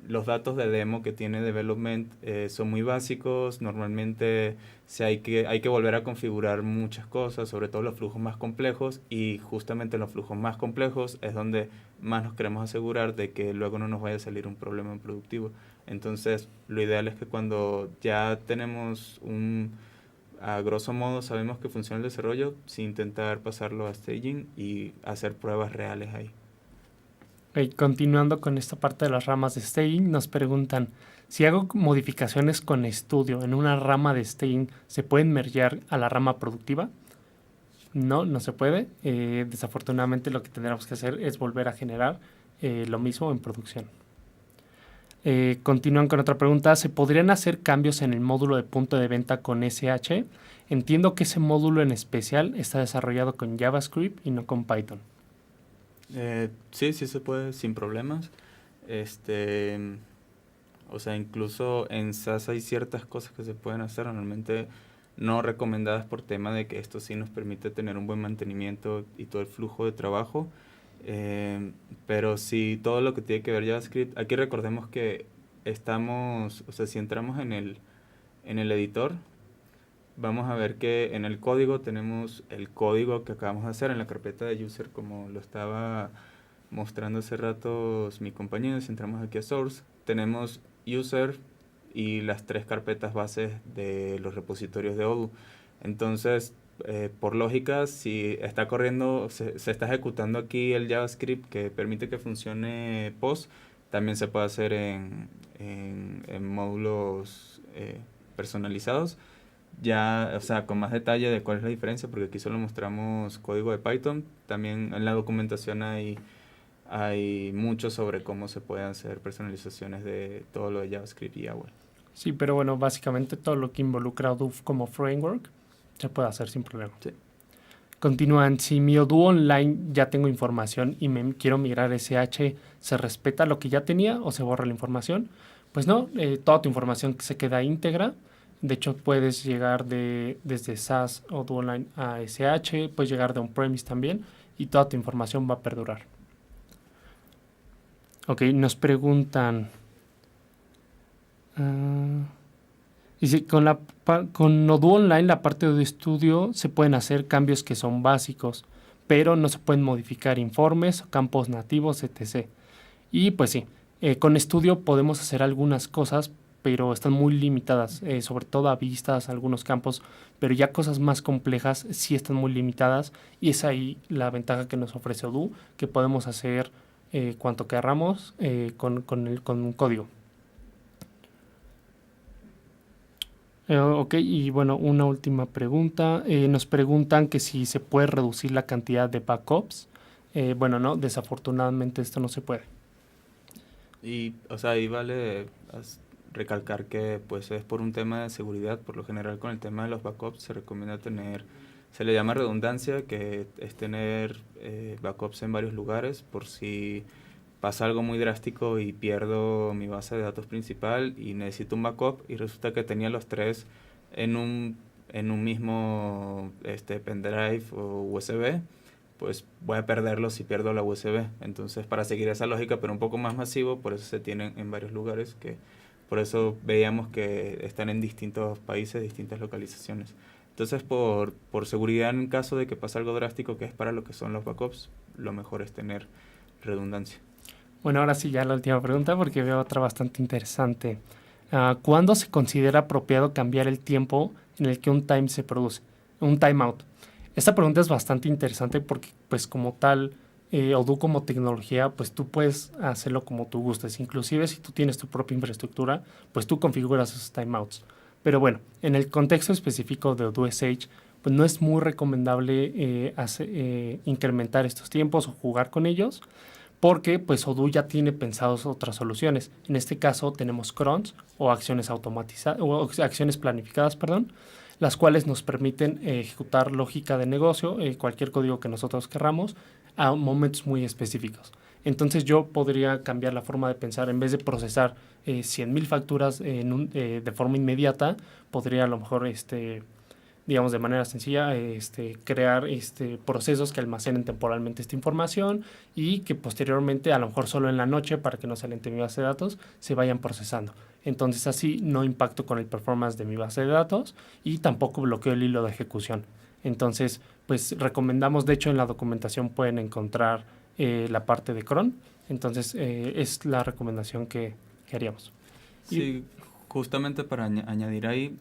los datos de demo que tiene Development son muy básicos. Normalmente hay que volver a configurar muchas cosas, sobre todo los flujos más complejos, y justamente en los flujos más complejos es donde más nos queremos asegurar de que luego no nos vaya a salir un problema en productivo. Entonces, lo ideal es que cuando ya tenemos a grosso modo sabemos que funciona el desarrollo, sí intentar pasarlo a staging y hacer pruebas reales ahí. Continuando con esta parte de las ramas de staging, nos preguntan, si hago modificaciones con estudio en una rama de staging, ¿se pueden mergear a la rama productiva? No se puede. Desafortunadamente lo que tendremos que hacer es volver a generar lo mismo en producción. Continúan con otra pregunta. ¿Se podrían hacer cambios en el módulo de punto de venta con SH? Entiendo que ese módulo en especial está desarrollado con JavaScript y no con Python. Sí se puede sin problemas. O sea, incluso en SaaS hay ciertas cosas que se pueden hacer, normalmente no recomendadas por tema de que esto sí nos permite tener un buen mantenimiento y todo el flujo de trabajo. Pero sí, todo lo que tiene que ver JavaScript, aquí recordemos que si entramos en el editor, vamos a ver que en el código tenemos el código que acabamos de hacer en la carpeta de user, como lo estaba mostrando hace rato mi compañero. Si entramos aquí a source, tenemos user y las 3 carpetas bases de los repositorios de Odoo. Entonces, por lógica, si está corriendo, se está ejecutando aquí el JavaScript que permite que funcione POS, también se puede hacer en módulos personalizados. Ya, o sea, con más detalle de cuál es la diferencia, porque aquí solo mostramos código de Python. También en la documentación hay mucho sobre cómo se pueden hacer personalizaciones de todo lo de JavaScript y AWS. Sí, pero bueno, básicamente todo lo que involucra Odoo como framework se puede hacer sin problema. Sí. Continúan, si mi Odoo Online ya tengo información y me quiero migrar SH, ¿se respeta lo que ya tenía o se borra la información? Pues no, toda tu información se queda íntegra. De hecho, puedes llegar desde SaaS o Odoo Online a SH, puedes llegar de on-premise también y toda tu información va a perdurar. Ok, nos preguntan... dice, con Odoo Online, la parte de estudio, se pueden hacer cambios que son básicos, pero no se pueden modificar informes, campos nativos, etc. Y pues sí, con estudio podemos hacer algunas cosas, pero están muy limitadas, sobre todo a vistas, algunos campos, pero ya cosas más complejas sí están muy limitadas y es ahí la ventaja que nos ofrece Odoo, que podemos hacer cuanto querramos con un código. Ok, y bueno, una última pregunta. Nos preguntan que si se puede reducir la cantidad de backups. Bueno, no, desafortunadamente esto no se puede. Y, o sea, ahí vale recalcar que pues es por un tema de seguridad. Por lo general, con el tema de los backups se recomienda tener, se le llama redundancia, que es tener backups en varios lugares por si pasa algo muy drástico y pierdo mi base de datos principal y necesito un backup y resulta que tenía los tres en un mismo pendrive o USB, pues voy a perderlos si pierdo la USB. Entonces, para seguir esa lógica, pero un poco más masivo, por eso se tienen en varios lugares, que por eso veíamos que están en distintos países, distintas localizaciones. Entonces, por seguridad, en caso de que pase algo drástico, que es para lo que son los backups, lo mejor es tener redundancia. Bueno, ahora sí ya la última pregunta porque veo otra bastante interesante. ¿Cuándo se considera apropiado cambiar el tiempo en el que un time se produce? Un timeout. Esta pregunta es bastante interesante porque, pues, como tal, Odoo como tecnología, pues tú puedes hacerlo como tú gustes. Inclusive si tú tienes tu propia infraestructura, pues tú configuras esos timeouts. Pero bueno, en el contexto específico de Odoo SH, pues no es muy recomendable incrementar estos tiempos o jugar con ellos, porque pues Odoo ya tiene pensados otras soluciones. En este caso tenemos crons o acciones automatizadas o acciones planificadas, perdón, las cuales nos permiten ejecutar lógica de negocio, cualquier código que nosotros querramos, a momentos muy específicos. Entonces yo podría cambiar la forma de pensar. En vez de procesar 100,000 facturas de forma inmediata, podría a lo mejor digamos, de manera sencilla, crear procesos que almacenen temporalmente esta información y que posteriormente, a lo mejor solo en la noche, para que no se alente mi base de datos, se vayan procesando. Entonces así no impacto con el performance de mi base de datos y tampoco bloqueo el hilo de ejecución. Entonces, pues recomendamos, de hecho en la documentación pueden encontrar la parte de cron. Entonces es la recomendación que haríamos. Sí, justamente para añadir ahí,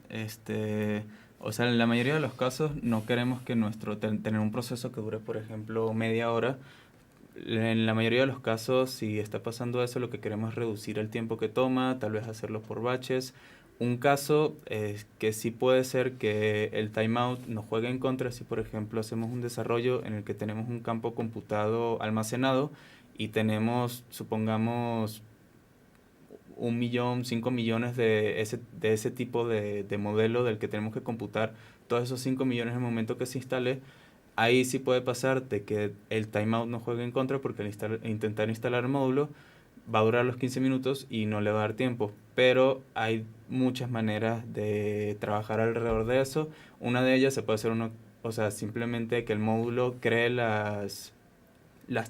o sea, en la mayoría de los casos no queremos que tener un proceso que dure, por ejemplo, media hora. En la mayoría de los casos, si está pasando eso, lo que queremos es reducir el tiempo que toma, tal vez hacerlo por batches. Un caso es que sí puede ser que el timeout nos juegue en contra si, por ejemplo, hacemos un desarrollo en el que tenemos un campo computado almacenado y tenemos, supongamos, 1 millón, 5 millones de ese tipo de modelo del que tenemos que computar todos esos 5 millones en el momento que se instale. Ahí sí puede pasar de que el timeout no juegue en contra porque al intentar instalar el módulo va a durar los 15 minutos y no le va a dar tiempo. Pero hay muchas maneras de trabajar alrededor de eso. Una de ellas se puede hacer o sea, simplemente que el módulo cree las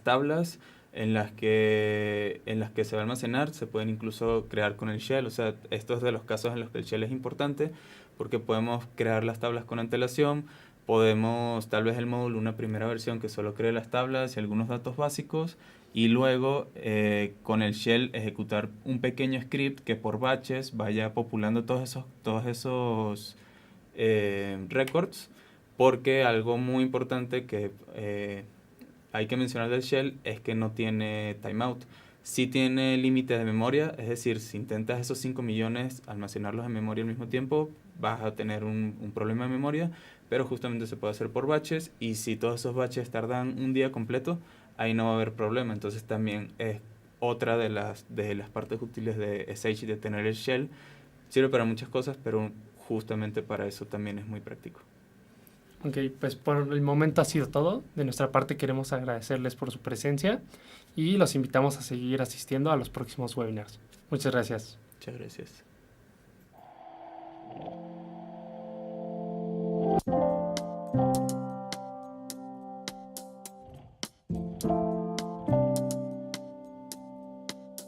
tablas en las que se va a almacenar. Se pueden incluso crear con el shell. O sea, esto es de los casos en los que el shell es importante porque podemos crear las tablas con antelación. Podemos, tal vez el módulo, una primera versión que solo cree las tablas y algunos datos básicos, y luego con el shell ejecutar un pequeño script que por batches vaya populando todos esos records, porque algo muy importante que hay que mencionar del shell es que no tiene timeout. Sí tiene límite de memoria, es decir, si intentas esos 5 millones almacenarlos en memoria al mismo tiempo, vas a tener un problema de memoria, pero justamente se puede hacer por batches, y si todos esos batches tardan un día completo, ahí no va a haber problema. Entonces también es otra de las partes útiles de SH, de tener el shell. Sirve para muchas cosas, pero justamente para eso también es muy práctico. Ok, pues por el momento ha sido todo. De nuestra parte queremos agradecerles por su presencia y los invitamos a seguir asistiendo a los próximos webinars. Muchas gracias. Muchas gracias.